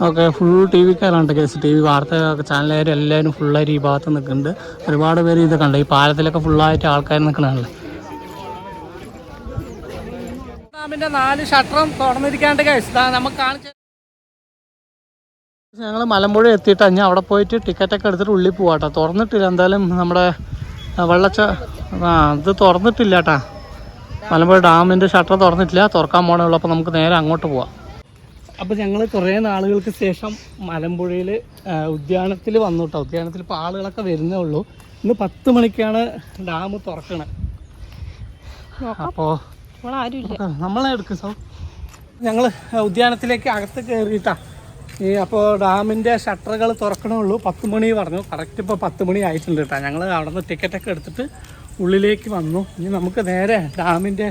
Okay, full ടി വിക്കാരുണ്ട് case. TV വാർത്ത ചാനലുകാരും എല്ലാവരും ഫുള്ളായിട്ട് ഈ ഭാഗത്ത് നിൽക്കുന്നുണ്ട്. ഒരുപാട് പേര് ഇത് കണ്ട് ഈ പാലത്തിലൊക്കെ ഫുള്ളായിട്ട് ആൾക്കാർ നിൽക്കണല്ലേ. ഡാമിൻ്റെ 4 ഷട്ടറും തുറന്നിരിക്കാണ്ട് കേസ് നമുക്ക് കാണിച്ച. ഞങ്ങൾ മലമ്പുഴ എത്തിയിട്ട് കഴിഞ്ഞാൽ അവിടെ പോയിട്ട് ടിക്കറ്റൊക്കെ എടുത്തിട്ട് ഉള്ളിൽ പോവാട്ടോ. തുറന്നിട്ടില്ല എന്തായാലും നമ്മുടെ ഇത് തുറന്നിട്ടില്ല കേട്ടാ. മലമ്പുഴ ഡാമിൻ്റെ ഷട്ടർ തുറന്നിട്ടില്ല, തുറക്കാൻ പോകണേ ഉള്ളൂ. അപ്പോൾ നമുക്ക് നേരെ അങ്ങോട്ട് പോവാം. അപ്പോൾ ഞങ്ങൾ കുറേ നാളുകൾക്ക് ശേഷം മലമ്പുഴയിൽ ഉദ്യാനത്തിൽ വന്നു കേട്ടോ. ഉദ്യാനത്തിൽ ഇപ്പോൾ ആളുകളൊക്കെ വരുന്നേ ഉള്ളൂ. ഇന്ന് 10 മണിക്കാണ് ഡാം തുറക്കണത്. അപ്പോൾ നമ്മളെ എടുക്കും സോ ഞങ്ങൾ ഉദ്യാനത്തിലേക്ക് അകത്ത് കയറിയിട്ടാണ് അപ്പോൾ ഡാമിൻ്റെ ഷട്ടറുകൾ തുറക്കണുള്ളൂ. 10 മണി പറഞ്ഞു. കറക്റ്റ് ഇപ്പോൾ 10 മണി ആയിട്ടുണ്ട് കേട്ടോ. ഞങ്ങൾ അവിടെ നിന്ന് ടിക്കറ്റൊക്കെ എടുത്തിട്ട് ഉള്ളിലേക്ക് വന്നു. ഇനി നമുക്ക് നേരെ ഡാമിൻ്റെ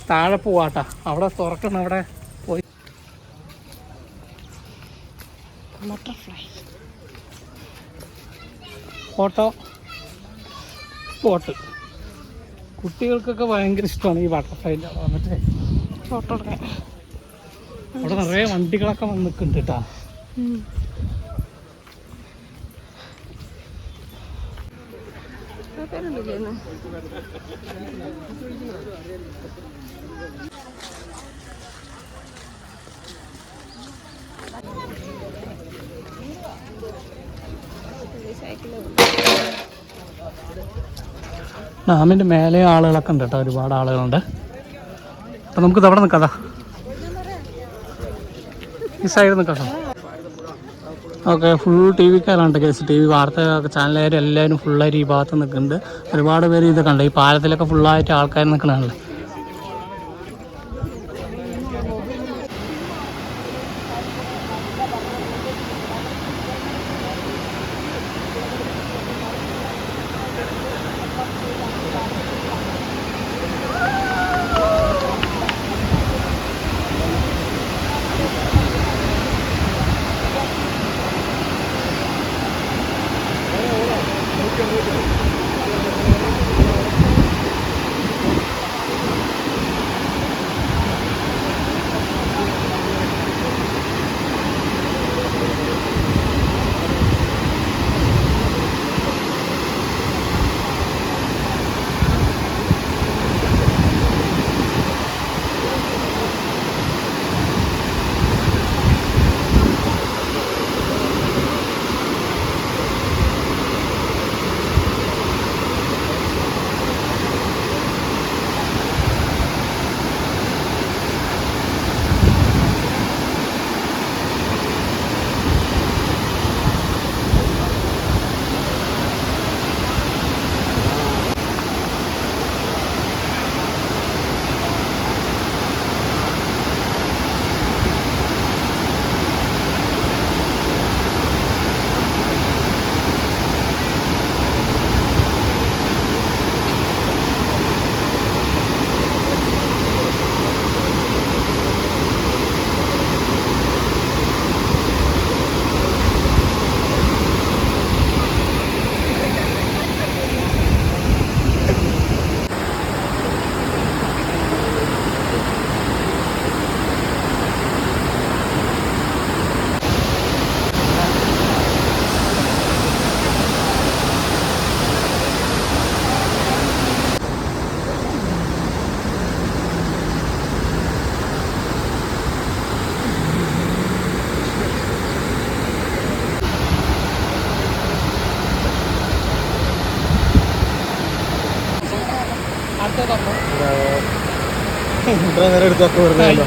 താഴെ പോവാട്ടോ. അവിടെ തുറക്കണം. അവിടെ പോയി ബട്ടർഫ്ലൈ ഫോട്ടോ സ്പോട്ട്. കുട്ടികൾക്കൊക്കെ ഭയങ്കര ഇഷ്ടമാണ് ഈ ബട്ടർഫ്ലൈൻ്റെ വന്നിട്ട് ഫോട്ടോ എടുക്കാൻ. അവിടെ നിറയെ വണ്ടികളൊക്കെ വന്ന് നിൽക്കുന്നുണ്ട് കേട്ടോ. ഡാമിൻ്റെ മേലെ ആളുകളൊക്കെ ഉണ്ട് കേട്ടോ. ഒരുപാട് ആളുകളുണ്ട്. അപ്പം നമുക്കിത് അവിടെ നിൽക്കാം. ഈ സൈഡ് നിൽക്കാം. ഓക്കെ, ഫുൾ ടി വിക്കാരുണ്ട് കേസ്. ടി വി വാർത്ത ചാനലുകാരും എല്ലാവരും ഫുള്ളായിട്ട് ഈ ഭാഗത്ത് നിൽക്കുന്നുണ്ട്. ഒരുപാട് പേര് ഇത് കണ്ട് ഈ പാലത്തിലൊക്കെ ഫുള്ളായിട്ട് ആൾക്കാർ നിൽക്കണല്ലേ. ഇത്ര നേരം എടുത്തൊക്കെ വരുന്നല്ലോ.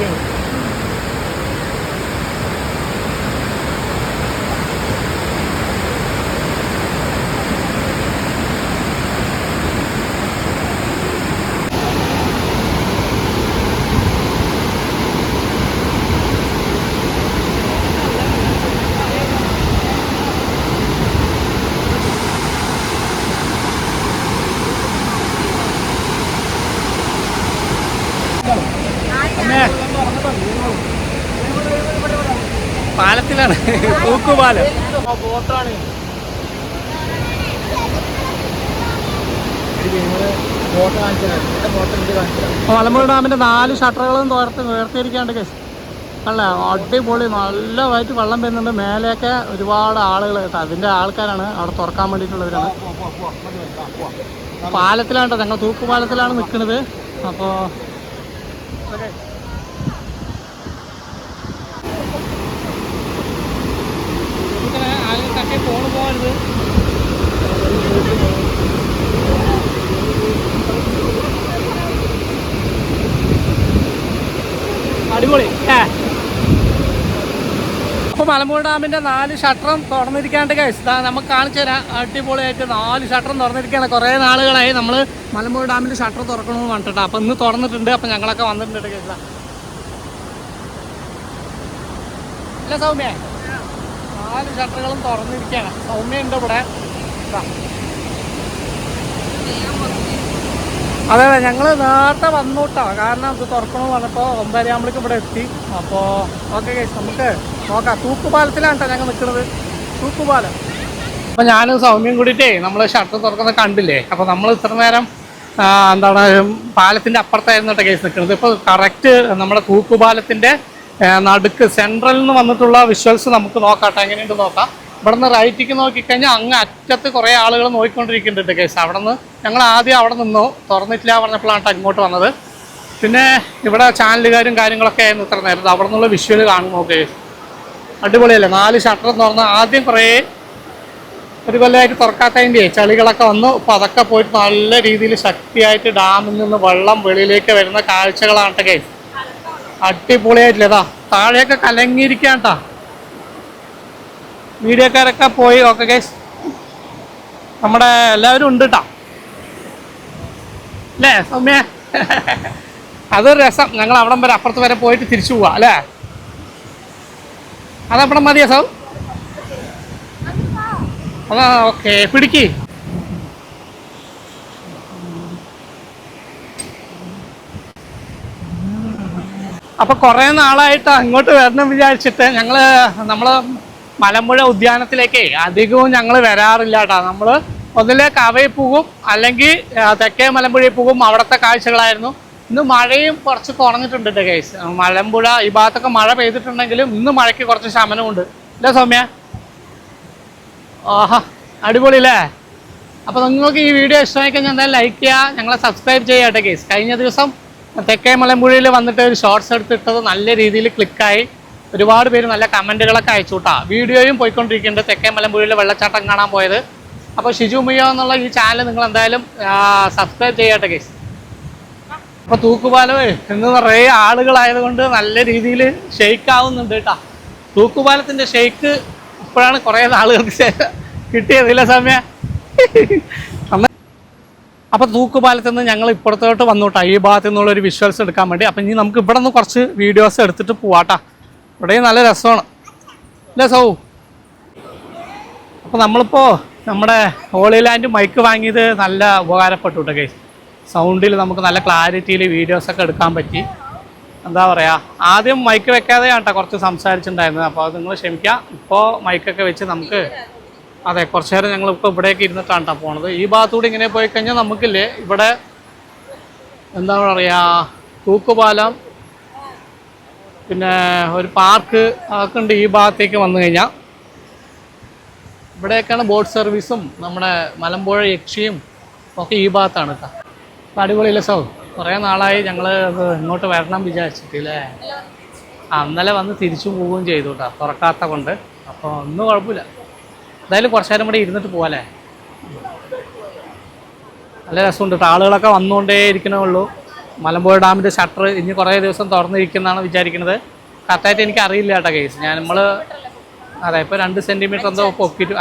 പാലത്തിലാണ്, തൂക്കുപാലം. മലമ്പുഴ ഡാമിന്റെ 4 ഷട്ടറുകളും ഉയർത്തിയിരിക്കാണ്ട് കേസ്. അല്ല അടിപൊളി നല്ലതായിട്ട് വെള്ളം വരുന്നുണ്ട്. മേലെയൊക്കെ ഒരുപാട് ആളുകൾ കേട്ടോ, അതിൻ്റെ ആൾക്കാരാണ് അവിടെ തുറക്കാൻ വേണ്ടിയിട്ടുള്ളവരാണ്. പാലത്തിലാണ് കേട്ടോ, ഞങ്ങൾ തൂക്കുപാലത്തിലാണ് നിൽക്കുന്നത്. അപ്പോൾ ആളുകൾക്കൊക്കെ ഫോണ് പോകരുത്. അടിപൊളി. അപ്പോൾ മലമ്പുഴ ഡാമിൻ്റെ 4 ഷട്ടറും തുറന്നിരിക്കാണ്ട് കഴിച്ചാൽ നമുക്ക് കാണിച്ചു തരാം. അടിപൊളിയായിട്ട് 4 ഷട്ടറും തുറന്നിരിക്കുകയാണ്. കുറേ നാളുകളായി നമ്മൾ മലമ്പുഴ ഡാമിൻ്റെ ഷട്ടർ തുറക്കണമെന്ന് പറഞ്ഞിട്ടാണ്. അപ്പോൾ ഇന്ന് തുറന്നിട്ടുണ്ട്. അപ്പോൾ ഞങ്ങളൊക്കെ വന്നിട്ടുണ്ട് കഴിച്ചാൽ. അല്ല സൗമ്യ, 4 ഷട്ടറുകളും തുറന്നിരിക്കുകയാണ്. സൗമ്യ ഉണ്ട് ഇവിടെ. അതെ അതെ, ഞങ്ങൾ നേരത്തെ വന്നു കേട്ടോ. കാരണം ഇത് തുറക്കണമെന്ന് പറഞ്ഞപ്പോൾ 9 ആകുമ്പോഴേക്കും ഇവിടെ എത്തി. അപ്പോൾ ഓക്കെ ഗൈസ്, നമുക്ക് നോക്കാം. തൂക്കുപാലത്തിലാണ് കേട്ടോ ഞങ്ങൾ നിൽക്കുന്നത്, തൂക്കുപാലം. അപ്പോൾ ഞാനും സൗമ്യം കൂടിയിട്ടേ നമ്മൾ ഷട്ടർ തുറക്കുന്നത് കണ്ടില്ലേ. അപ്പോൾ നമ്മൾ ഇത്ര നേരം എന്താണ് പാലത്തിൻ്റെ അപ്പുറത്തായിരുന്നു കേട്ടോ കേസ് നിൽക്കുന്നത്. ഇപ്പോൾ കറക്റ്റ് നമ്മുടെ തൂക്കുപാലത്തിൻ്റെ നടുക്ക് സെൻട്രലിൽ നിന്ന് വന്നിട്ടുള്ള വിഷ്വൽസ് നമുക്ക് നോക്കാം കേട്ടോ. എങ്ങനെയുണ്ട് നോക്കാം. ഇവിടെ നിന്ന് റൈറ്റിക്ക് നോക്കിക്കഴിഞ്ഞാൽ അങ്ങ് അറ്റത്ത് കുറേ ആളുകൾ നോക്കിക്കൊണ്ടിരിക്കുന്നുണ്ട് കേസ്. അവിടെ നിന്ന് ഞങ്ങൾ ആദ്യം അവിടെ നിന്നു, തുറന്നിട്ടില്ല പറഞ്ഞപ്പോഴാണ് ഇങ്ങോട്ട് വന്നത്. പിന്നെ ഇവിടെ ചാനലുകാരും കാര്യങ്ങളൊക്കെ ആയിരുന്നു ഇത്ര നേരത്തെ. അവിടെ നിന്നുള്ള വിഷ്വൽ കാണും നോക്കേ. അടിപൊളിയല്ലേ. 4 ഷട്ടർ തുറന്ന് ആദ്യം കുറേ ഒരു കൊല്ലമായിട്ട് തുറക്കാത്തതിൻ്റെ ചളികളൊക്കെ വന്നു. അപ്പോൾ അതൊക്കെ പോയിട്ട് നല്ല രീതിയിൽ ശക്തിയായിട്ട് ഡാമിൽ നിന്ന് വെള്ളം വെളിയിലേക്ക് വരുന്ന കാഴ്ചകളാണ് കേട്ടോ കേസ്. അടിപൊളിയായിട്ടില്ല. ഇതാ താഴെയൊക്കെ കലങ്ങിയിരിക്കാൻ കേട്ടോ. മീഡിയക്കാരൊക്കെ പോയി. ഓക്കെ ഗൈസ്, നമ്മുടെ എല്ലാവരും ഉണ്ട് കേട്ടോ അല്ലേ സൗമ്യ? അതൊരു രസം. ഞങ്ങൾ അവിടം വരെ അപ്പുറത്ത് വരെ പോയിട്ട് തിരിച്ചു പോവാം അല്ലേ? അതപ്പടം മതിയാ സൗ? അതാ ഓക്കെ, പിടിക്ക്. അപ്പോൾ കുറേ നാളായിട്ട് അങ്ങോട്ട് വരണം വിചാരിച്ചിട്ട് നമ്മൾ മലമ്പുഴ ഉദ്യാനത്തിലേക്ക് അധികവും ഞങ്ങൾ വരാറില്ല കേട്ടോ. നമ്മൾ ഒന്നിലെ കവയിൽ പോകും, അല്ലെങ്കിൽ തെക്കേ മലമ്പുഴയിൽ പോകും. അവിടുത്തെ കാഴ്ചകളായിരുന്നു. ഇന്ന് മഴയും കുറച്ച് കുറഞ്ഞിട്ടുണ്ട് കേട്ടോ ഗൈസ്. മലമ്പുഴ ഈ ഭാഗത്തൊക്കെ മഴ പെയ്തിട്ടുണ്ടെങ്കിലും ഇന്ന് മഴയ്ക്ക് കുറച്ച് ശമനമുണ്ട് അല്ലേ സൗമ്യ? ആഹാ, അടിപൊളി അല്ലേ? അപ്പോൾ നിങ്ങൾക്ക് ഈ വീഡിയോ ഇഷ്ടമായി കഴിഞ്ഞാൽ എന്തായാലും ലൈക്ക് ചെയ്യുക, ഞങ്ങളെ സബ്സ്ക്രൈബ് ചെയ്യുക കേട്ടോ ഗൈസ്. കഴിഞ്ഞ ദിവസം തെക്കേ മലമ്പുഴയിൽ വന്നിട്ട് ഒരു ഷോർട്സ് എടുത്തിട്ടത് നല്ല രീതിയിൽ ക്ലിക്കായി. ഒരുപാട് പേര് നല്ല കമൻറ്റുകളൊക്കെ അയച്ചു കേട്ടോ. വീഡിയോയും പോയിക്കൊണ്ടിരിക്കുന്നുണ്ട്, തെക്കേ മലമ്പുഴയിൽ വെള്ളച്ചാട്ടം കാണാൻ പോയത്. അപ്പോൾ ഷിജു മിയോ എന്നുള്ള ഈ ചാനൽ നിങ്ങൾ എന്തായാലും സബ്സ്ക്രൈബ് ചെയ്യട്ടെ കേസ്. അപ്പോൾ തൂക്കുപാലം എന്ന് നിറയെ ആളുകളായതുകൊണ്ട് നല്ല രീതിയിൽ ഷെയ്ക്ക് ആവുന്നുണ്ട് കേട്ടോ. തൂക്കുപാലത്തിൻ്റെ ഷെയ്ക്ക് ഇപ്പോഴാണ് കുറേ ആളുകൾക്ക് കിട്ടിയതില്ല സമയം. അപ്പോൾ തൂക്കുപാലത്തിൽ നിന്ന് ഞങ്ങൾ ഇപ്പുറത്തോട്ട് വന്നു കേട്ടോ, ഈ ഭാഗത്തു നിന്നുള്ളൊരു വിഷ്വൽസ് എടുക്കാൻ വേണ്ടി. അപ്പം ഇനി നമുക്ക് ഇവിടെ നിന്ന് കുറച്ച് വീഡിയോസ് എടുത്തിട്ട് പോവാട്ടോ. ഇവിടെയും നല്ല രസമാണ് അല്ലേ സൗ? അപ്പോൾ നമ്മളിപ്പോൾ നമ്മുടെ ഹോളി ലാൻഡ് മൈക്ക് വാങ്ങിയത് നല്ല ഉപകാരപ്പെട്ടു കേട്ടോ കേസ്. സൗണ്ടിൽ നമുക്ക് നല്ല ക്ലാരിറ്റിയിൽ വീഡിയോസൊക്കെ എടുക്കാൻ പറ്റി. എന്താ പറയുക, ആദ്യം മൈക്ക് വെക്കാതെയാണ് കേട്ടോ കുറച്ച് സംസാരിച്ചിട്ടുണ്ടായിരുന്നത്. അപ്പോൾ അത് നിങ്ങൾ ക്ഷമിക്കുക. ഇപ്പോൾ മൈക്കൊക്കെ വെച്ച് നമുക്ക് അതെ കുറച്ച് നേരം ഞങ്ങളിപ്പോൾ ഇവിടേക്ക് ഇരുന്നിട്ടാണ് കേട്ടോ പോണത്. ഈ ഭാഗത്തൂടെ ഇങ്ങനെ പോയി കഴിഞ്ഞാൽ നമുക്കില്ലേ ഇവിടെ എന്താ പറയുക, തൂക്കുപാലം, പിന്നെ ഒരു പാർക്ക് ഒക്കെ ഉണ്ട് ഈ ഭാഗത്തേക്ക് വന്നു കഴിഞ്ഞാൽ. ഇവിടെയൊക്കെയാണ് ബോട്ട് സർവീസും നമ്മുടെ മലമ്പുഴ യക്ഷിയും ഒക്കെ ഈ ഭാഗത്താണ് കേട്ടോ. അപ്പോൾ അടിപൊളിയില്ല സോ? കുറേ നാളായി ഞങ്ങൾ ഇങ്ങോട്ട് വരണം വിചാരിച്ചിട്ടില്ലേ. ഇന്നലെ വന്ന് തിരിച്ചു പോവുകയും ചെയ്തു കേട്ടോ, തുറക്കാത്ത കൊണ്ട്. അപ്പോൾ ഒന്നും കുഴപ്പമില്ല. എന്തായാലും കുറച്ച് നേരം കൂടെ ഇരുന്നിട്ട് പോകാല്ലേ. നല്ല രസമുണ്ട് കേട്ടോ. ആളുകളൊക്കെ വന്നുകൊണ്ടേ ഇരിക്കണേ ഉള്ളൂ. മലമ്പുഴ ഡാമിൻ്റെ ഷട്ടർ ഇനി കുറേ ദിവസം തുറന്നിരിക്കുന്നതാണ് വിചാരിക്കുന്നത്. കറക്റ്റായിട്ട് എനിക്ക് അറിയില്ല കേട്ടോ കേസ്. നമ്മൾ അതെ ഇപ്പോൾ 2 സെൻറ്റിമീറ്റർ എന്തോ പൊക്കിയിട്ട്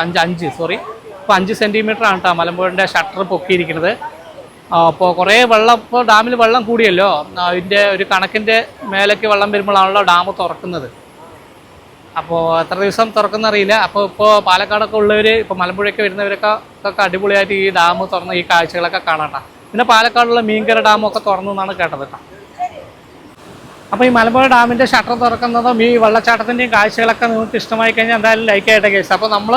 5 സെൻറ്റിമീറ്ററാണ് കേട്ടോ മലമ്പുഴൻ്റെ ഷട്ടർ പൊക്കിയിരിക്കുന്നത്. അപ്പോൾ കുറേ വെള്ളം, ഇപ്പോൾ ഡാമിൽ വെള്ളം കൂടിയല്ലോ, അതിൻ്റെ ഒരു കണക്കിൻ്റെ മേലേക്ക് വെള്ളം വരുമ്പോഴാണല്ലോ ഡാം തുറക്കുന്നത്. അപ്പോൾ എത്ര ദിവസം തുറക്കുന്ന അറിയില്ല. ഇപ്പോൾ പാലക്കാടൊക്കെ ഉള്ളവർ, ഇപ്പോൾ മലമ്പുഴയ്ക്ക് വരുന്നവരൊക്കെ അടിപൊളിയായിട്ട് ഈ ഡാം തുറന്ന് ഈ കാഴ്ചകളൊക്കെ കാണാം. പിന്നെ പാലക്കാടുള്ള മീൻകര ഡാമൊക്കെ തുറന്നു എന്നാണ് കേട്ടത് കേട്ടോ. അപ്പോൾ ഈ മലമ്പുഴ ഡാമിൻ്റെ ഷട്ടർ തുറക്കുന്നതും ഈ വെള്ളച്ചാട്ടത്തിൻ്റെയും കാഴ്ചകളൊക്കെ നിങ്ങൾക്ക് ഇഷ്ടമായി കഴിഞ്ഞാൽ എന്തായാലും ലൈക്ക് ചെയ്യട്ടെ കേസ്. അപ്പോൾ നമ്മൾ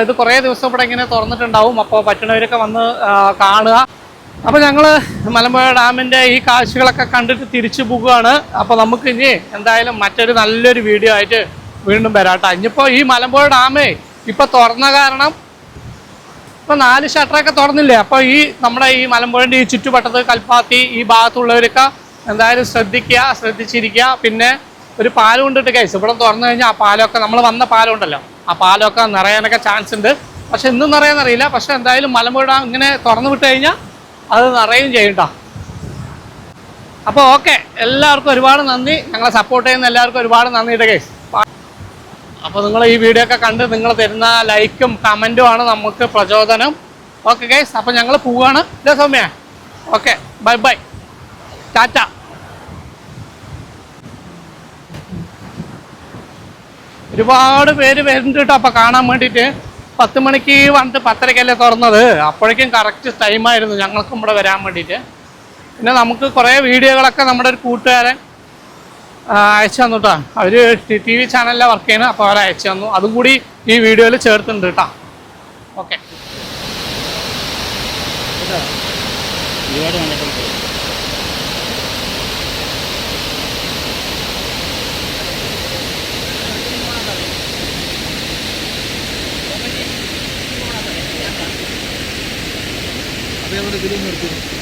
ഇത് കുറേ ദിവസം ഇവിടെ ഇങ്ങനെ തുറന്നിട്ടുണ്ടാവും. അപ്പോൾ പറ്റുന്നവരൊക്കെ വന്ന് കാണുക. അപ്പോൾ ഞങ്ങൾ മലമ്പുഴ ഡാമിൻ്റെ ഈ കാഴ്ചകളൊക്കെ കണ്ടിട്ട് തിരിച്ചു പോകുകയാണ്. അപ്പോൾ നമുക്ക് ഇനി എന്തായാലും മറ്റൊരു നല്ലൊരു വീഡിയോ ആയിട്ട് വീണ്ടും വരാട്ടോ. ഇനിയിപ്പോൾ ഈ മലമ്പുഴ ഡാമേ ഇപ്പോൾ തുറന്ന കാരണം ഇപ്പോൾ 4 ഷട്ടറൊക്കെ തുറന്നില്ലേ. അപ്പോൾ ഈ നമ്മുടെ ഈ മലമ്പുഴൻ്റെ ഈ ചുറ്റുവട്ടത്ത് കൽപ്പാത്തി ഈ ഭാഗത്തുള്ളവരൊക്കെ എന്തായാലും ശ്രദ്ധിച്ചിരിക്കുക. പിന്നെ ഒരു പാലം കൊണ്ടിട്ട് കേസ് ഇവിടെ തുറന്നു കഴിഞ്ഞാൽ ആ പാലമൊക്കെ നമ്മൾ വന്ന പാലം ഉണ്ടല്ലോ, ആ പാലമൊക്കെ നിറയാനൊക്കെ ചാൻസ് ഉണ്ട്. പക്ഷെ ഇന്നും നിറയാന്നറിയില്ല. പക്ഷെ എന്തായാലും മലമ്പുഴ ഡാം ഇങ്ങനെ തുറന്നു വിട്ട് കഴിഞ്ഞാൽ അത് നിറയും ചെയ്യട്ടോ. അപ്പോൾ ഓക്കെ, എല്ലാവർക്കും ഒരുപാട് നന്ദി. ഞങ്ങളെ സപ്പോർട്ട് ചെയ്യുന്ന എല്ലാവർക്കും ഒരുപാട് നന്ദിയുടെ കേസ്. അപ്പോൾ നിങ്ങൾ ഈ വീഡിയോ ഒക്കെ കണ്ട് നിങ്ങൾ തരുന്ന ലൈക്കും കമൻറ്റും ആണ് നമുക്ക് പ്രചോദനം. ഓക്കെ ഗൈസ്, അപ്പോൾ ഞങ്ങൾ പോവുകയാണ്. ഇല്ലേ Soumya? Okay, bye bye, Tata. ഒരുപാട് പേര് വരുന്നുണ്ട് കേട്ടോ അപ്പോൾ കാണാൻ വേണ്ടിയിട്ട്. 10 മണിക്ക് വന്നിട്ട് 10:30-ക്കല്ലേ തുറന്നത്. അപ്പോഴേക്കും കറക്റ്റ് ടൈമായിരുന്നു ഞങ്ങൾക്കും ഇവിടെ വരാൻ വേണ്ടിയിട്ട്. പിന്നെ നമുക്ക് കുറേ വീഡിയോകളൊക്കെ നമ്മുടെ ഒരു കൂട്ടുകാരൻ അയച്ചു തന്നു കേട്ടോ. അവർ TV ചാനലിലാണ് വർക്ക് ചെയ്യുന്നത്. അപ്പോൾ അവർ അയച്ചു തന്നു. അതും കൂടി ഈ വീഡിയോയിൽ ചേർത്തിട്ടുണ്ട് കേട്ടോ. ഓക്കെ. അതേപോലെ ഇതിലും നിർത്തുന്നു.